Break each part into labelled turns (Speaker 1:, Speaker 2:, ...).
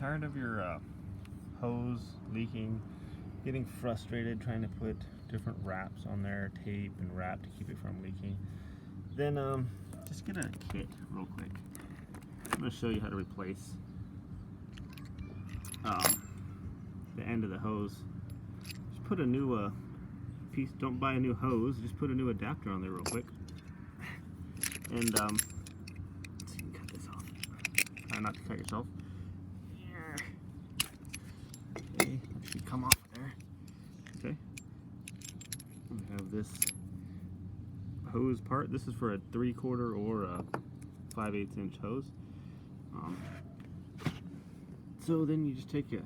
Speaker 1: tired of your hose leaking, getting frustrated trying to put different wraps on there, tape and wrap to keep it from leaking, then just get a kit real quick. I'm going to show you how to replace the end of the hose. Just put a new piece, don't buy a new hose, just put a new adapter on there real quick. And let's see, you can cut this off. Try not to cut yourself. Okay, that should come off there. Okay. We have this hose part. This is for a 3/4 or a 5/8 inch hose. So then you just take the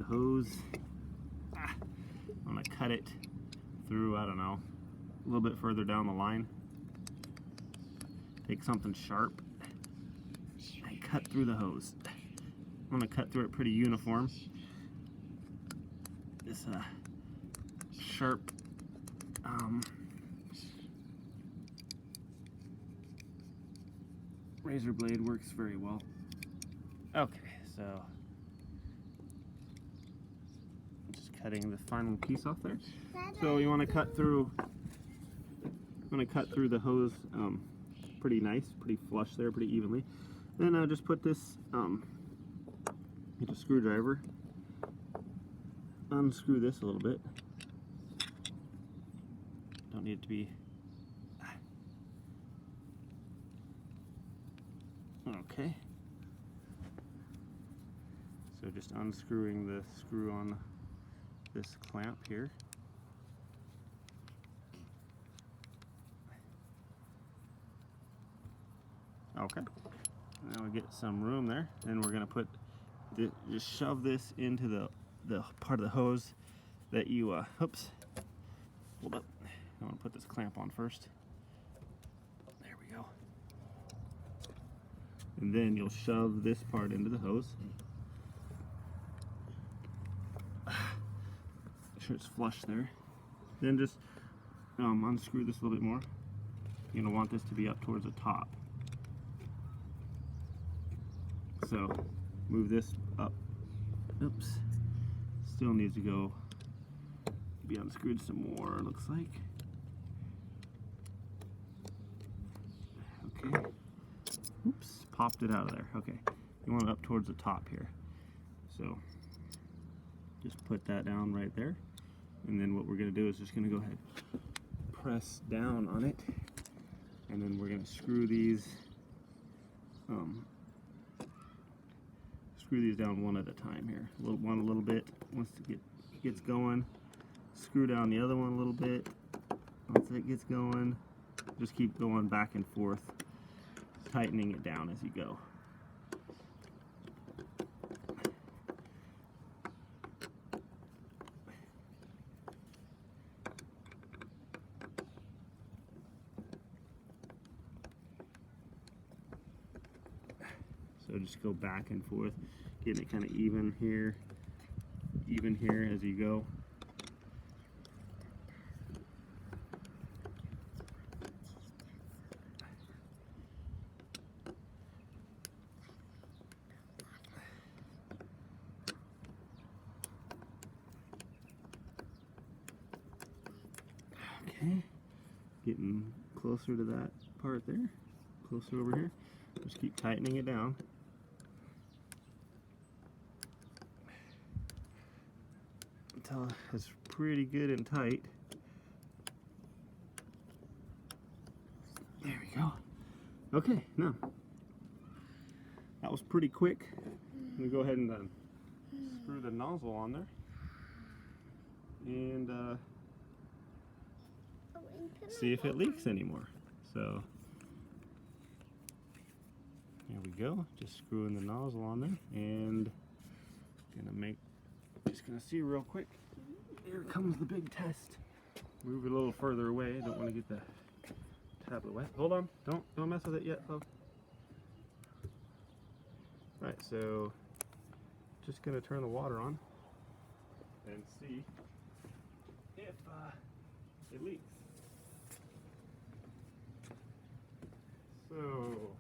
Speaker 1: hose. I'm gonna cut it through, I don't know, a little bit further down the line. Take something sharp and cut through the hose. I'm gonna cut through it pretty uniform. This sharp razor blade works very well. Okay, so just cutting the final piece off there. So you want to cut through. The hose pretty nice, pretty flush there, pretty evenly. Then just put this. Get a screwdriver. Unscrew this a little bit. Don't need it to be. Okay. So just unscrewing the screw on this clamp here. Okay. Now we get some room there. Then we're gonna put just shove this into the part of the hose that you oops. Hold up. I want to put this clamp on first. There we go. And then you'll shove this part into the hose. Make sure it's flush there. Then just unscrew this a little bit more. You're going to want this to be up towards the top. So move this up. Oops. Still needs to go be unscrewed some more, looks like. Okay. Oops, popped it out of there. Okay. You want it up towards the top here. So just put that down right there. And then what we're going to do is just going to go ahead, press down on it. And then we're going to screw these down one at a time here. One a little bit. Once it gets going, screw down the other one a little bit. Once it gets going, just keep going back and forth, tightening it down as you go. So just go back and forth, getting it kind of even here as you go. Okay, getting closer to that part there, closer over here. Just keep tightening it down. Until it's pretty good and tight. There we go. Okay, now that was pretty quick. I'm gonna go ahead and screw the nozzle on there, and see if it leaks anymore. So here we go. Just screwing the nozzle on there, and just gonna see real quick. Here comes the big test. Move it a little further away. I don't want to get the tablet wet. Hold on. Don't mess with it yet, love. Alright, so just gonna turn the water on and see if it leaks. So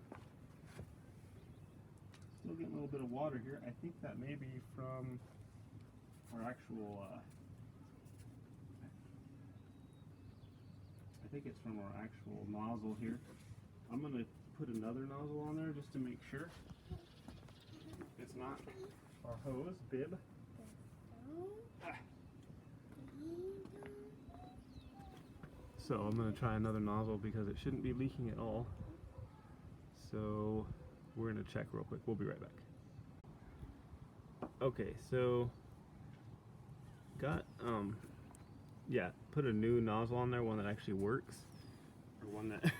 Speaker 1: still still getting a little bit of water here. I think that may be from our actual, I think it's from our actual nozzle here. I'm going to put another nozzle on there just to make sure it's not our hose bib. So I'm going to try another nozzle because it shouldn't be leaking at all. So we're going to check real quick. We'll be right back. Okay, so got put a new nozzle on there, one that actually works, or one that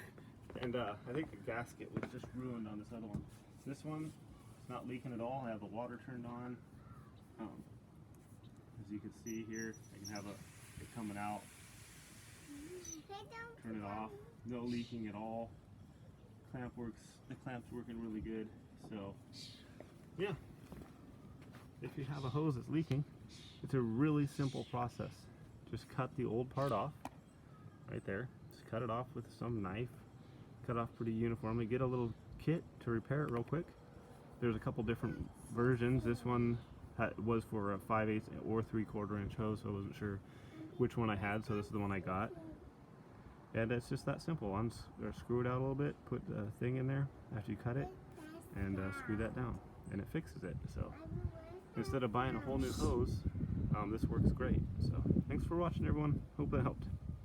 Speaker 1: and I think the gasket was just ruined on this other one. This one is not leaking at all. I have the water turned on. As you can see here, I can have it coming out. Turn it off. No leaking at all. The clamp's working really good. So yeah, if you have a hose that's leaking, it's a really simple process. Just cut the old part off right there. Just cut it off with some knife. Cut off pretty uniformly. Get a little kit to repair it real quick. There's a couple different versions. This one was for a 5/8 or 3/4 inch hose, so I wasn't sure which one I had, so this is the one I got. And it's just that simple. Screw it out a little bit, put the thing in there after you cut it, and screw that down, and it fixes it. So instead of buying a whole new hose, this works great. So thanks for watching, everyone. Hope that helped.